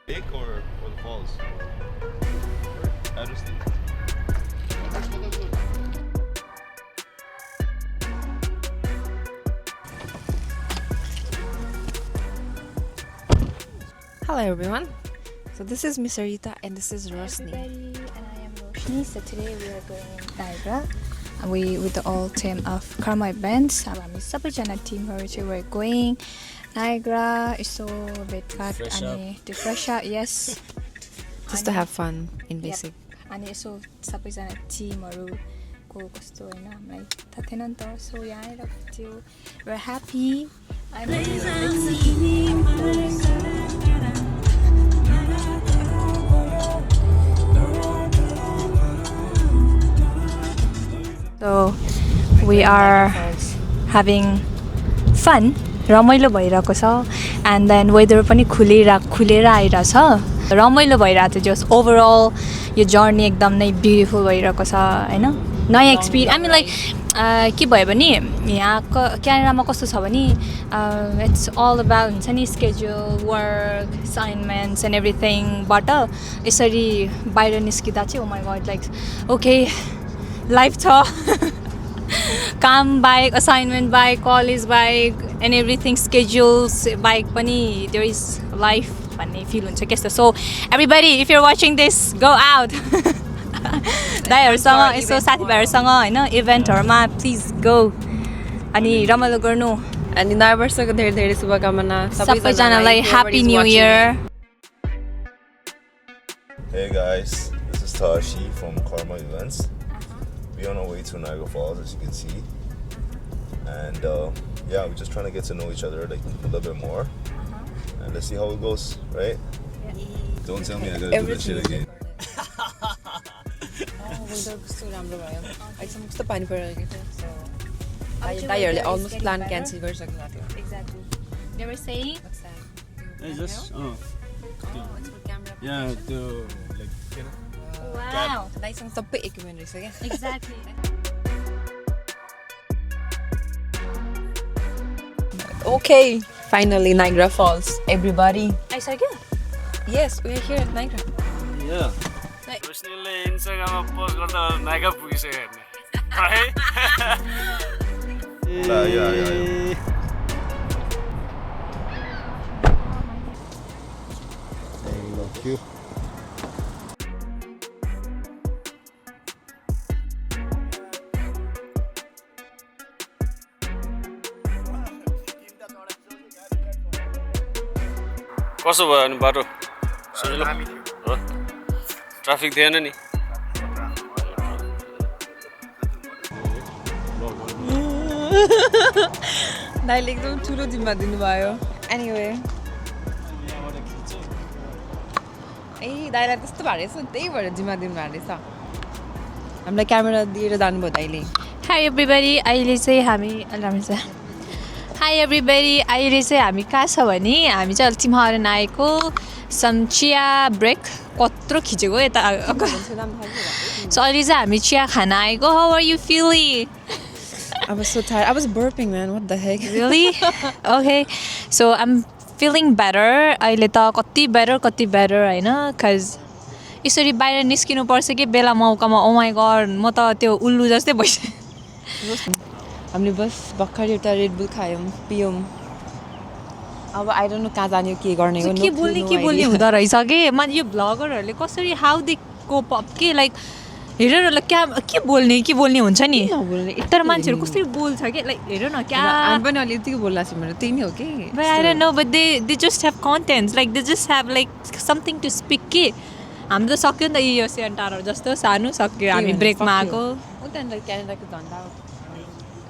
Lake or the falls? I just Hello everyone. So this is Miss Rita and this is Rosni. Everybody, and I am Roshni. So today we are going Niagara. We with the all team of Karma events. हामी सबैजना टिमहरु चाहिँ we're going Niagara. So भेटघाट अनि to fresh out, yes. Just to have fun in basic. अनि यसो सबैजना टिमहरु को कस्तो हैन हामीलाई थाहा थिएन नि त. So यहाँ आएर त्यो we're happy. I'm So we are having fun. रमाइलो भइरहेको छ and then weather पनि खुलेर आइरा छ. रमाइलो भइरहेको थियो जस्ट ओभरअल यो जर्नी एकदम नै ब्युटिफुल भइरहेको छ हैन. नयाँ एक्सपिरियन्स I mean like के भयो भने यहाँ क्यानाडामा कस्तो छ भने इट्स अल अबाउट हुन्छ नि schedule work assignments and everything बाट यसरी बाहिर निस्किँदा चाहिँ oh my God like okay life छ काम बाहेक असाइनमेन्ट बाहेक कलेज बाहेक एन्ड एभ्रिथिङ स्केड्युल्स बाहेक पनि देयर इज लाइफ भन्ने फिल हुन्छ त्यस्तो. So everybody if you're watching this go out दाइहरूसँग यसो साथीभाइहरूसँग होइन इभेन्टहरूमा प्लिज गो अनि रमाइलो गर्नु अनि नयाँ वर्षको धेरै धेरै शुभकामना सबैजनालाई happy new year. Hey guys, this is Tashi from Karma Events. We're on our way to Niagara Falls, as you can see, and yeah, we're just trying to get to know each other like a little bit more, and let's see how it goes, right? Don't tell me I gotta do this shit again. Weather कस्तो राम्रो भयो अहिलेसम्म कस्तो पानी परिरहेको थियो. So दाइहरूले almost plan cancel गरिसक्नु भएको थियो. exactly. They were saying It's just yeah, to like wow. दाइसँग सबै इक्विपमेन्ट रहेछ क्या. Exactly. Okay, finally Niagara Falls, everybody. आइसक्यो. Yes, we are here at Niagara. yeah. रोशनीले इन्स्टाग्राममा पोस्ट गर्दा नाइगा पुगिसक्यो हेर्ने है. Yeah. Thank you. कसो भयो अनि बाटो सजिलो हो? ट्राफिक थिएन नि. दाइले एकदम ठुलो जिम्मा दिनुभयो. एनिवे ए दाइलाई त्यस्तो भएको रहेछ त्यही भएर जिम्मा दिनुभएको रहेछ. हामीलाई क्यामेरा दिएर जानुभयो दाइले. हाई एभ्रिबडी अहिले चाहिँ हामी हाई एभ्रिबडी अहिले चाहिँ हामी कहाँ छ भने हामी चाहिँ टिमहरु आएको सम चिया ब्रेक कत्रो खिचेको यता. सो अहिले चाहिँ हामी चिया खान आएको. How are you feeling? I was so tired. I was burping, man. What the heck? Really? Okay. So I'm feeling better. अहिले त कति better हैन cuz यसरी बाहिर निस्किनु पर्छ के बेला मौकामा. ओ माय गॉड म त त्यो उल्लु जस्तै भइसक्यो. हामीले बस भर्खर एउटा रेड बुल खायौँ पियौँ. अब आई डोन्ट नो कहाँ जाने हो के गर्ने हो. के बोल्ने हुँदो रहेछ के यो भ्लगरहरूले कसरी हाउ दे कोप अप के लाइक हेरेर के बोल्ने हुन्छ नि तर मान्छेहरू कसरी बोल्छ के लाइक हेर न क्या हामी पनि अलि यतिको बोल्ला छौँ मेरो त्यही नै हो कि. But I don't know, but they just have contents like they just have like something to speak के. हामी त सक्यो नि त यो सेन्टारहरु जस्तो सानो सक्यो हामी ब्रेकमा आएको. हो त अनि क्यानाडाको झन्डा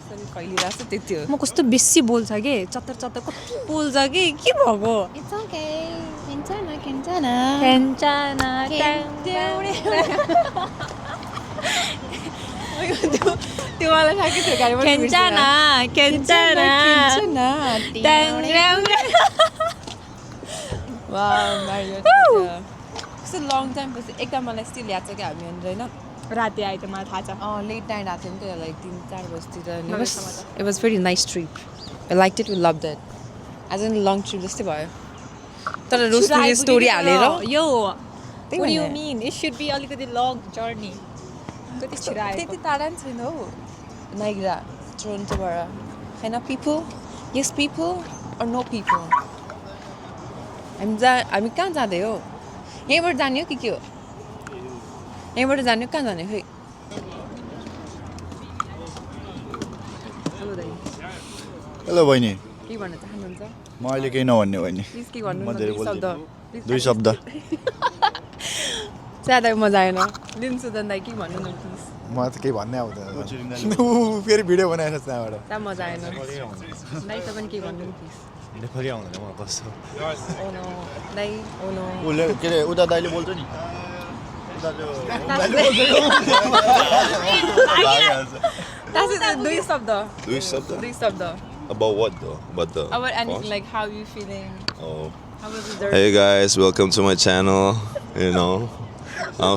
कसरी फैलिरहेछ त्यति हो. म कस्तो बेसी बोल्छ के चत्तर कति बोल्छ के भएको. It's okay. Kencana. त्यो मलाई थाहा थियो गाडीमा केन्चाना वाउ मारियो. कस्तो लङ टाइम पछि एकदम मलाई स्टिल याद छ कि हामी होइन राति आए थियो मलाई थाहा छ. लेट नाइट आएको थियो नि त लाइक 3-4 बजीतिर. It was very nice trip. I like it. We loved it. As an long trip जस्तै भयो. तर रोस्टले स्टोरी हालेर यो त्यही what do you भने। mean it should be अलिकति long journey कति छिटो आएको त्यति टाढा नि छैन हौ नाइग्रा टोरन्टोबाट होइन people yes people or no people हामी कहाँ जाँदै हो यहीँबाट जाने हो कि के हो यहीँबाट जाने हो कहाँ जाने खै हेलो बहिनी के भन्न चाहनुहुन्छ म अहिले केही नभन्ने बहिनी प्लिज के भन्नु म न धेरै दुई शब्द बोल्दिनँ। दुई शब्द ज्यादा मजा आएन लिन्सुदन दाइ के भन्नु न प्लिज म त केही भन्नै आउँदैन ऊ फेरि भिडियो बनाएर त्यहाँबाट त्यहाँ मजा आएन दाइ तपाईँ के भन्नु प्लिज नेपाली आउँदैन मलाई कस्तो ओ नो दाइ ओ नो उसले के अरे उता दाइले बोल्छ नि दुई शब्द दुई शब्द दुई शब्द about what though? About the About anything falls? like how you feeling Oh. how was the Hey guys, welcome to my channel. You know, I'm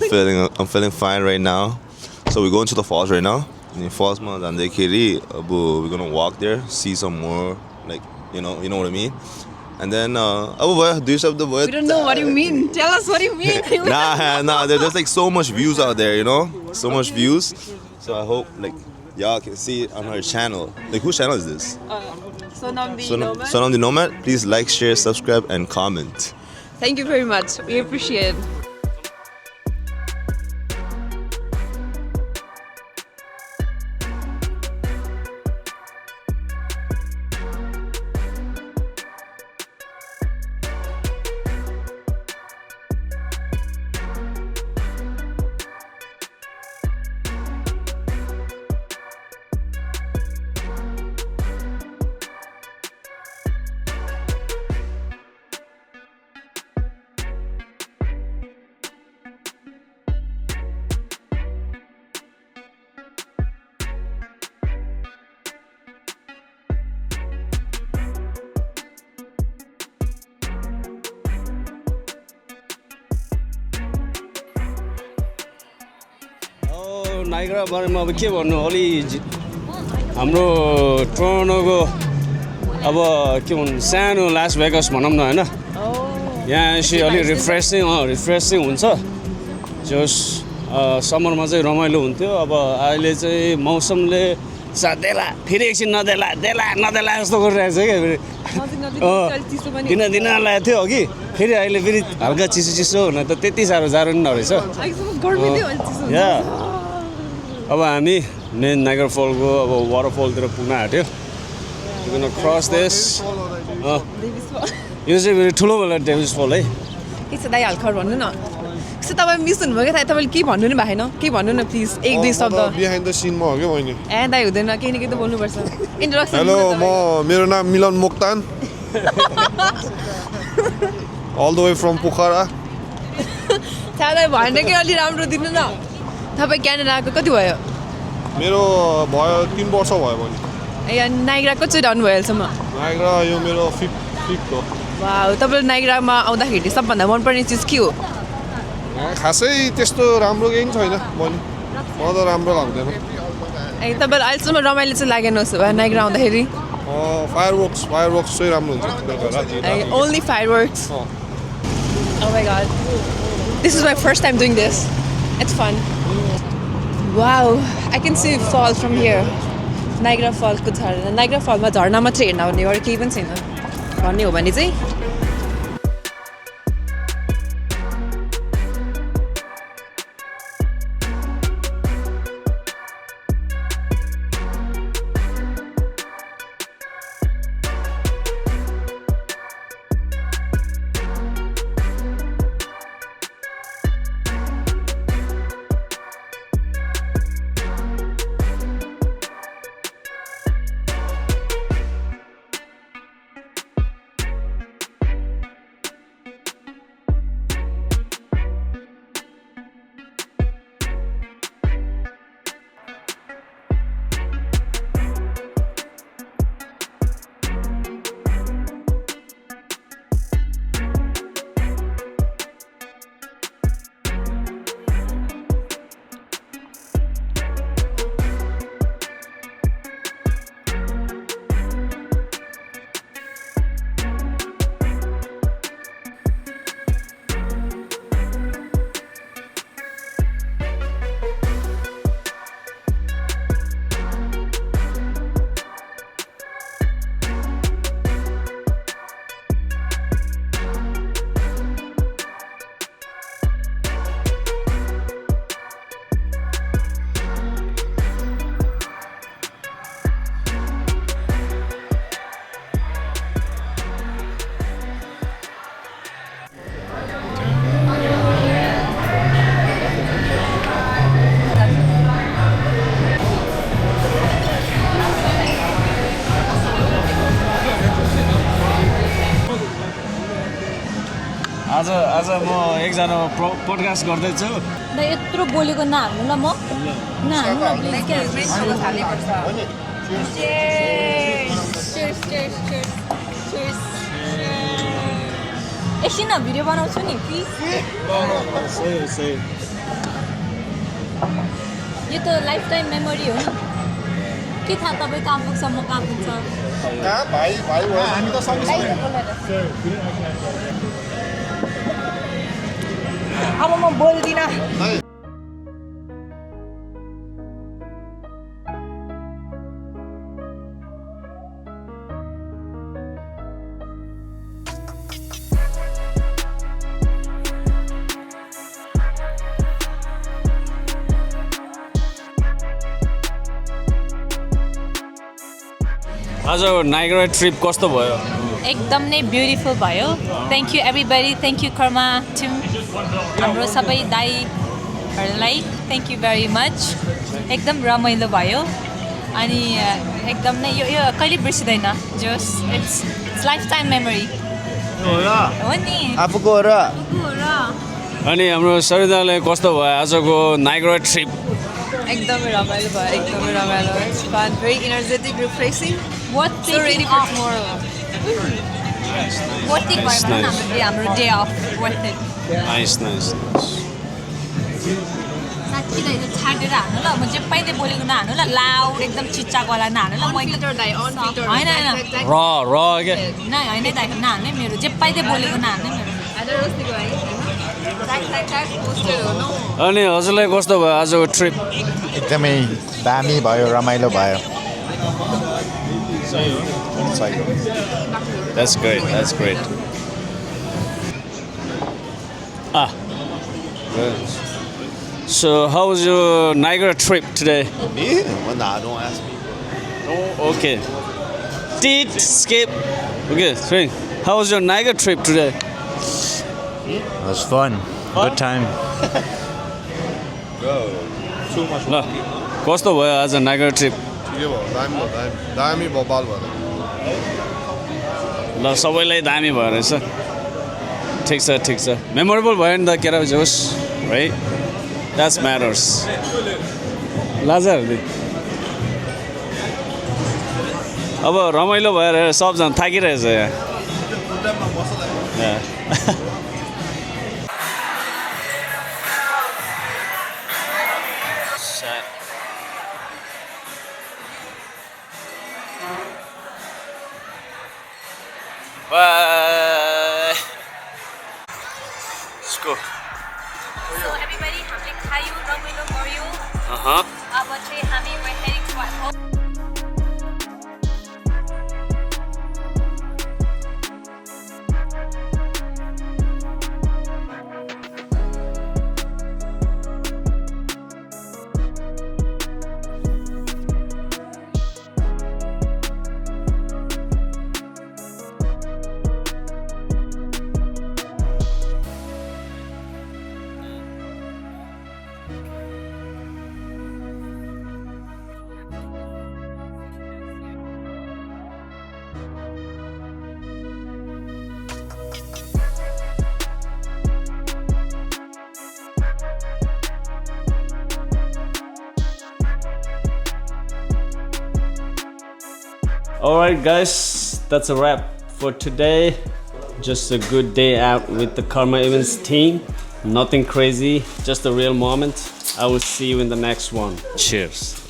feeling fine right now. So we're going to the falls right now. In the falls, we're gonna walk there, see some more, like you know what I mean. And then, do you have the word? we don't know what you mean tell us what you mean Nah. There's like so much views out there, you know, so much views. So I hope like y'all can see it on her channel. Like whose channel is this? Sonam the Nomad. Sonam the Nomad. Please like, share, subscribe, and comment. Thank you very much. We appreciate. Niagara बारेमा अब के भन्नु अलि हाम्रो टोरन्टोको अब के भन्नु सानो लास भेगास भनौँ न होइन यहाँ यसो अलि रिफ्रेसिङ हुन्छ जस समरमा चाहिँ रमाइलो हुन्थ्यो अब अहिले चाहिँ मौसमले देला फेरि एकछिन नदेला जस्तो गरिरहेको छ क्या दिन लागेको थियो अघि फेरि अहिले फेरि हल्का चिसो हुन त त्यति साह्रो जाडो नि नरहेछ या अब हामी मेन नाइगर फलको अब वाटरफलतिर पुग्न आँट्यो क्रस दिस यो चाहिँ फेरि ठुलो बेला डेभिस फल है के छ दाइ हल्का भन्नु न यस्तो तपाईँ मिस हुनुभयो क्या तपाईँले के भन्नु नि भएन के भन्नु न प्लिज एक दुई शब्द बिहाइन्ड द सिनमा हो क्या बहिनी ए दाइ हुँदैन केही न केही त बोल्नुपर्छ इन्ट्रोडक्सन हेलो मेरो नाम Milan Moktan all the way from Pokhara दाइ भएन कि अलि राम्रो दिनु न तपाईँ क्यानाडा आएको कति भयो मेरो भयो 3 वर्ष भयो बहिनी ए नाइग्रा कतिचोटि आउनुभयो अहिलेसम्म नाइग्रा यो मेरो फिफ्थ हो वा तपाईँले नाइग्रामा आउँदाखेरि सबभन्दा मनपर्ने चिज के हो खासै त्यस्तो राम्रो केही छैन बहिनी मलाई त राम्रो लाग्दैन ए तपाईँलाई अहिलेसम्म रमाइलो चाहिँ लागेन उसो भए नाइग्रा आउँदाखेरि फायरवर्क्स चाहिँ राम्रो हुन्छ बेलुका राति only fireworks Oh my god. This is my first time doing this. It's fun. Wow, I can see falls from here. Niagara Falls को झरना Niagara Falls मा झरना मात्रै हेर्न आउने अरू केही पनि छैन भन्ने हो भने चाहिँ आज म एकजना पोडकास्ट गर्दैछु ल यत्रो बोलेको नहाल्नु ल म नहाल्नु ल प्लिज एकछिन भिडियो बनाउँछु नि प्लिज यो त लाइफ टाइम मेमोरी हो नि के थाहा तपाईँ कहाँ पुग्छ म कहाँ पुग्छ भाइ भयो हामी त सँगै अब म बोल्दिनँ आज नाइग्रा ट्रिप कस्तो भयो एकदम नै ब्युटिफुल भयो thank you everybody thank you Karma team हाम्रो सबै दाइहरूलाई थ्याङ्क यू भेरी मच एकदम रमाइलो भयो अनि एकदम नै यो कहिले बिर्सिँदैन जस इट्स लाइफ टाइम मेमोरी हो नि आफूको र अनि हाम्रो सरितालाई कस्तो भयो आजको नाइग्रा ट्रिप एकदमै रमाइलो भयो एकदमै रमाइलो it's fun very energetic refreshing worth so ready for tomorrow worth it भयो भने हाम्रो day off worth it nice साथीलाई त छाडेर हाल्नु ल म जे पाइँदै बोलेको नहाल्नु ल लाउड एकदम चिच्चाकोलाई नहाल्नु ल म एकदम होइन र के होइन दाइ नहाल्ने मेरो जे पाइँदै बोलेको नहाल्ने मेरो अनि हजुरलाई कस्तो भयो आजको ट्रिप एकदमै दामी भयो रमाइलो भयो That's great. Good. So how was your Niagara trip today? Yeah, well, nah, don't ask me. Oh, okay. Did skip. Okay, swing. How was your Niagara trip today? It was fun. Good time. Bro, too much. ल कस्तो भयो आज Niagara trip ठिकै भयो दामी भयो बाल भयो ल सबैलाई दामी भयो रहेछ ठिक छ मेमोरेबल भयो नि त केरा जोस् है द्याट्स म्याटर्स लाजाहरूले अब रमाइलो भएर सबजना थाकिरहेछ यहाँ Bye. Let's go. So everybody हामीले खायौँ रमाइलो गऱ्यौँ अब चाहिँ हामी we're heading to our home. Alright guys, that's a wrap for today. Just a good day out with the Karma Events team. Nothing crazy, just a real moment. I will see you in the next one. Cheers.